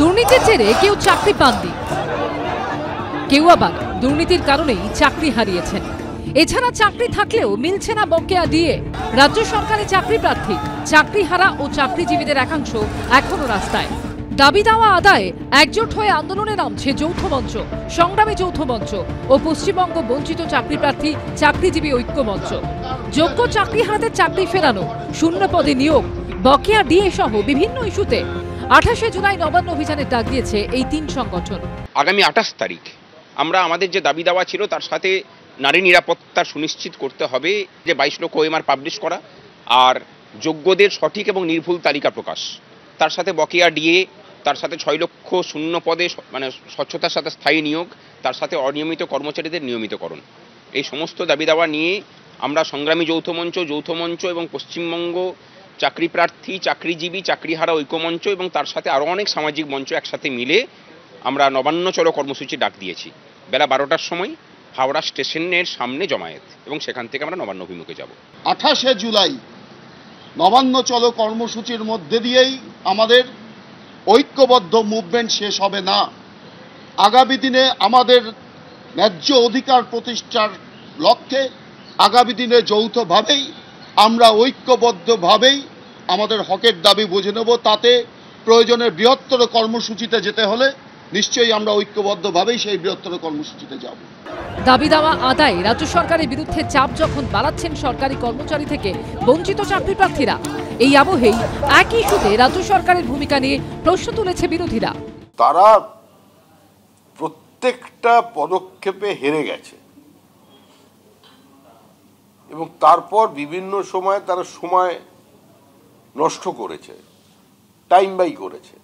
দুর্নীতির জেরে কেউ চাকরি পাননি, কেউ আবার দুর্নীতির কারণেই চাকরি হারিয়েছেন। এছাড়া চাকরি থাকলেও মিলছে না বকেয়া দিয়ে। রাজ্য সরকারি চাকরি প্রার্থী, চাকরিহারা ও চাকরিজীবীদের একাংশ এখনো রাস্তায়। দাবি দাওয়া আদায়ে একজোট হয়ে আন্দোলনে নামছে যৌথ মঞ্চ, সংগ্রামী যৌথ মঞ্চ ও পশ্চিমবঙ্গ বঞ্চিত চাকরি প্রার্থী চাকরিজীবী ঐক্য মঞ্চ। যোগ্য চাকরিহারাদের চাকরি ফেরানো, শূন্য পদে নিয়োগ, বকেয়া ডিএ সহ বিভিন্ন ইস্যুতে 28শে জুলাই নবান্ন অভিযানের ডাক দিয়েছে এই তিন সংগঠন। আগামী 28 তারিখ আমরা আমাদের যে দাবি দাওয়া ছিল তার সাথে নারী নিরাপত্তা সুনিশ্চিত করতে হবে, যে 22 লক্ষ ওএমআর পাবলিশ করা আর যোগ্যদের সঠিক এবং নির্ভুল তালিকা প্রকাশ, তার সাথে বকেয়া ডিএ, তার সাথে 6 লক্ষ শূন্য পদে মানে স্বচ্ছতার সাথে স্থায়ী নিয়োগ, তার সাথে অনিয়মিত কর্মচারীদের নিয়মিতকরণ। এই সমস্ত দাবি দাওয়া নিয়ে আমরা সংগ্রামী যৌথ মঞ্চ এবং পশ্চিমবঙ্গ চাকরি প্রার্থী, চাকরিজীবী, চাকরিহারা ঐক্যমঞ্চ এবং তার সাথে আরও অনেক সামাজিক মঞ্চ একসাথে মিলে আমরা নবান্ন চলো কর্মসূচি ডাক দিয়েছি। বেলা 12টার সময় হাওড়া স্টেশনের সামনে জমায়েত এবং সেখান থেকে আমরা নবান্ন অভিমুখে যাব। 28শে জুলাই নবান্ন চলো কর্মসূচির মধ্যে দিয়েই আমাদের ঐক্যবদ্ধ মুভমেন্ট শেষ হবে না। আগামী দিনে আমাদের ন্যায্য অধিকার প্রতিষ্ঠার লক্ষ্যে আগামী দিনে যৌথভাবেই আমরা ঐক্যবদ্ধভাবেই আমাদের হকের দাবি বুঝে নেব। তাতে প্রয়োজনে বৃহত্তর কর্মসূচিতে যেতে হলে নিশ্চয়ই আমরা ঐক্যবদ্ধভাবেই সেই বৃহত্তর কর্মসূচিতে যাব। দাবি দাওয়া আদায়ে রাজ্য সরকারের বিরুদ্ধে চাপ যখন বাড়াচ্ছেন সরকারি কর্মচারী থেকে বঞ্চিত চাকরি প্রার্থীরা, এই আবহেই একই ইস্যুতে রাজ্য সরকারের ভূমিকা নিয়ে প্রশ্ন তুলেছে বিরোধীরা। তারা প্রত্যেকটা পদক্ষেপে হেরে গেছে এবং তারপর বিভিন্ন সময় তারা সময় নষ্ট করেছে, টাইম বাই করেছে।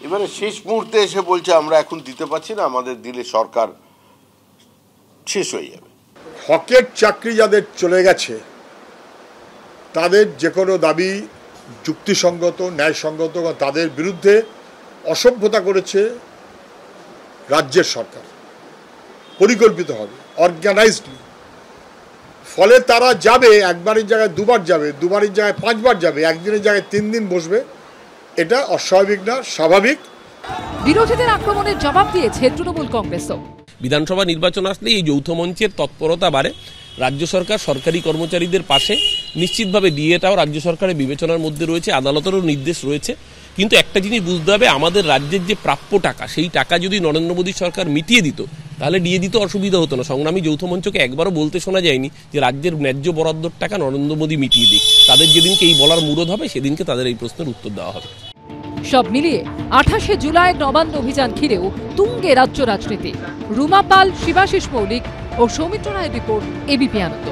এবারে শেষ মুহূর্তে এসে বলছে আমরা এখন দিতে পারছি না, আমাদের দিলে সরকার শেষ হয়ে যাবে। হকের চাকরি যাদের চলে গেছে তাদের যে কোনো দাবি যুক্তিসঙ্গত, ন্যায়সঙ্গত, তাদের বিরুদ্ধে অসভ্যতা করেছে রাজ্যের সরকার পরিকল্পিতভাবে, অর্গানাইজডলি। ফলে তারা যাবে, একবারের জায়গায় দুবার যাবে, দুবারের জায়গায় 5 বার যাবে, একদিনের জায়গায় 3 দিন বসবে। এটা অস্বাভাবিক না, স্বাভাবিক। বিরোধীদের আক্রমণের জবাব দিয়েছে তৃণমূল কংগ্রেসও। বিধানসভা নির্বাচন আসলে এই যৌথ মঞ্চের তৎপরতা বাড়ে। রাজ্য সরকার সরকারি কর্মচারীদের পাশে, নিশ্চিতভাবে ডিএটাও রাজ্য সরকারের বিবেচনার মধ্যে রয়েছে, আদালতেরও নির্দেশ রয়েছে। কিন্তু একটা জিনিস বুঝতে হবে, আমাদের রাজ্যের যে প্রাপ্য টাকা, সেই টাকা যদি নরেন্দ্র মোদী সরকার মিটিয়ে দিত তাহলে ডিএ দিতে অসুবিধা হতো না। সংগ্রামী যৌথ মঞ্চকে একবারও বলতে শোনা যায়নি যে রাজ্যের ন্যায্য বরাদ্দর টাকা নরেন্দ্র মোদী মিটিয়ে দিক। তাদের যেদিনকে এই বলার মুরদ হবে সেদিনকে তাদের এই প্রশ্নের উত্তর দেওয়া হবে। সব মিলিয়ে 28শে জুলাইয়ের নবান্ন অভিযান ঘিরেও তুঙ্গে রাজ্য রাজনীতি। রুমা পাল, শিবাশিস মৌলিক ও সৌমিত্র রায়ের রিপোর্ট, এবিপি আনন্দ।